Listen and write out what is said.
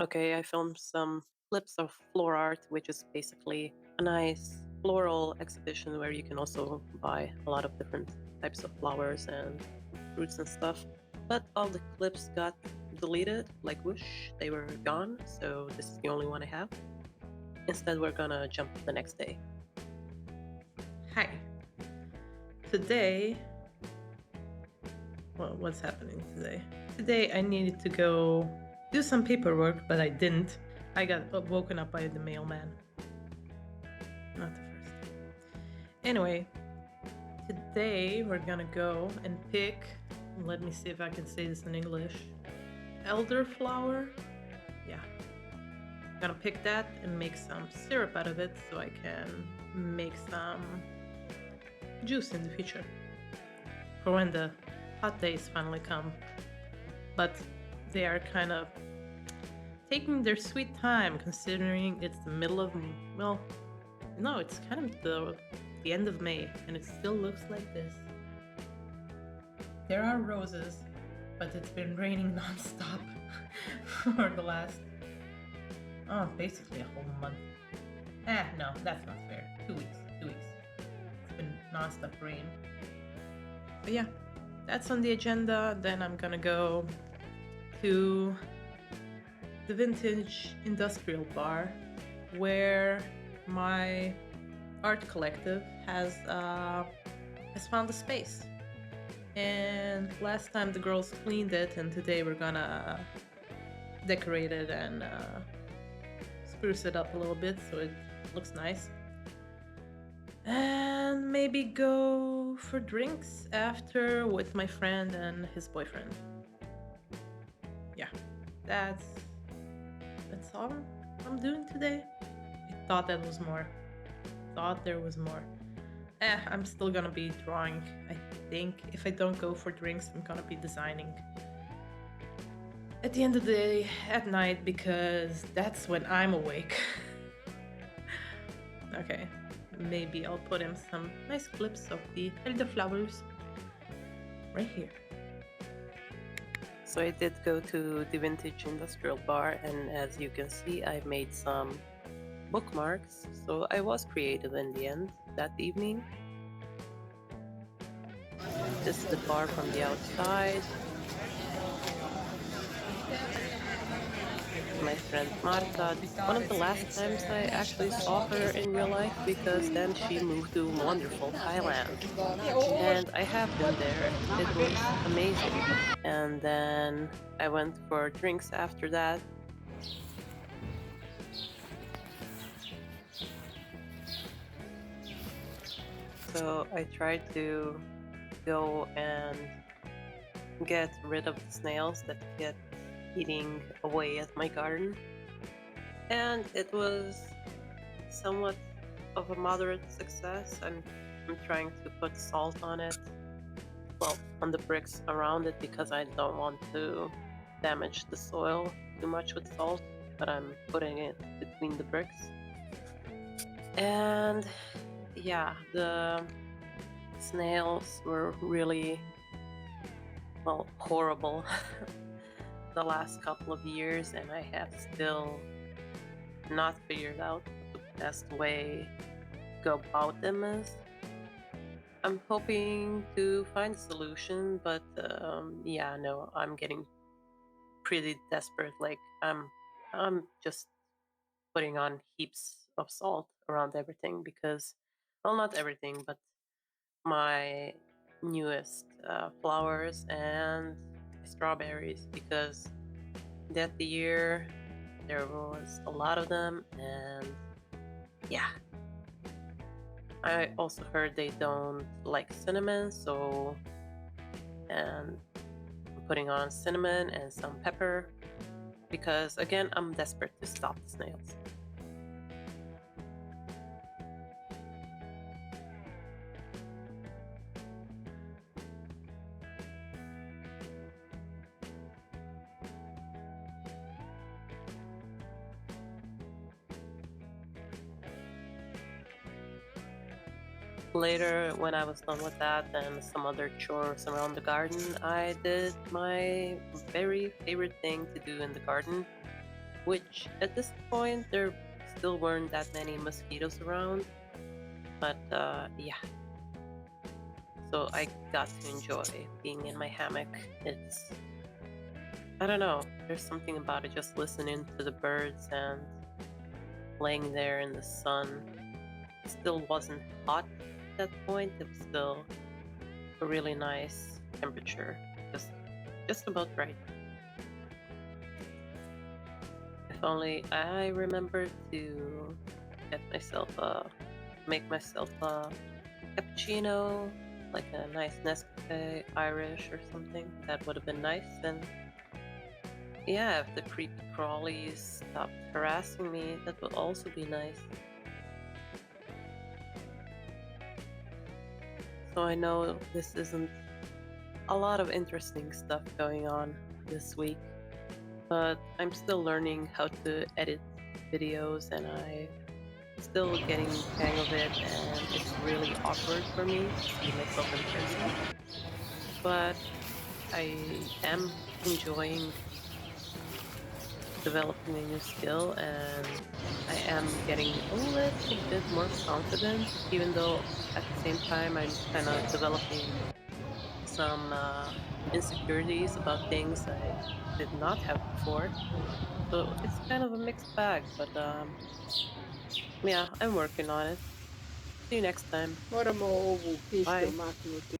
Okay, I filmed some clips of floor art, which is basically a nice floral exhibition where you can also buy a lot of different types of flowers and fruits and stuff. But all the clips got deleted, like whoosh, they were gone, so this is the only one I have. Instead, we're gonna jump to the next day. Hi. Today, well, what's happening today? Today, I needed to go do some paperwork, but I didn't. I got woken up by the mailman. Not the first. Anyway, today we're gonna go and pick. Let me see if I can say this in English. Elderflower. Yeah. Gonna pick that and make some syrup out of it so I can make some juice in the future for when the hot days finally come. But they are kind of taking their sweet time considering it's the middle of, well, no, it's kind of the end of May and it still looks like this. There are roses, but it's been raining nonstop for the last, basically a whole month. No, that's not fair. 2 weeks. 2 weeks. It's been nonstop rain. But yeah, that's on the agenda. Then I'm gonna go to the vintage industrial bar where my art collective has found a space. And last time the girls cleaned it, and today we're gonna decorate it and spruce it up a little bit so it looks nice. And maybe go for drinks after with my friend and his boyfriend. Yeah, that's all I'm doing today. I thought that was more. Thought there was more. I'm still gonna be drawing. I think if I don't go for drinks, I'm gonna be designing at the end of the day at night because that's when I'm awake. Okay, maybe I'll put in some nice clips of the elderflowers right here. So I did go to the vintage industrial bar, and as you can see, I made some bookmarks. So I was creative in the end that evening. This is the bar from the outside. My friend Marta, one of the last times I actually saw her in real life because then she moved to wonderful Thailand. And I have been there. It was amazing. And then I went for drinks after that. So I tried to go and get rid of the snails that kept eating away at my garden. And it was somewhat of a moderate success. I'm trying to put salt on it, well, on the bricks around it because I don't want to damage the soil too much with salt, but I'm putting it between the bricks. And yeah, the snails were really, well, horrible the last couple of years, and I have still not figured out what the best way to go about them is. I'm hoping to find a solution, but yeah, no, I'm getting pretty desperate. Like I'm just putting on heaps of salt around everything because, well, not everything, but my newest flowers and strawberries because that year there was a lot of them, and yeah, I also heard they don't like cinnamon, so and I'm putting on cinnamon and some pepper because again I'm desperate to stop the snails. Later, when I was done with that and some other chores around the garden, I did my very favorite thing to do in the garden. which at this point there still weren't that many mosquitoes around. But yeah, so I got to enjoy being in my hammock. It's, I don't know, there's something about it just listening to the birds and laying there in the sun. It still wasn't hot at that point, it was still a really nice temperature, just just about right. If only I remembered to get myself a make myself a cappuccino, like a nice Nescafe Irish or something. That would have been nice. And yeah, if the creepy crawlies stopped harassing me, that would also be nice. So I know this isn't a lot of interesting stuff going on this week, but I'm still learning how to edit videos and I still getting the hang of it, and it's really awkward for me to see myself in person. But I am enjoying developing a new skill, and I am getting a little bit more confident, even though at the same time I'm kind of developing some insecurities about things I did not have before. So it's kind of a mixed bag, but yeah, I'm working on it. See you next time. Ora mo ovo, piš Bye. maknuti.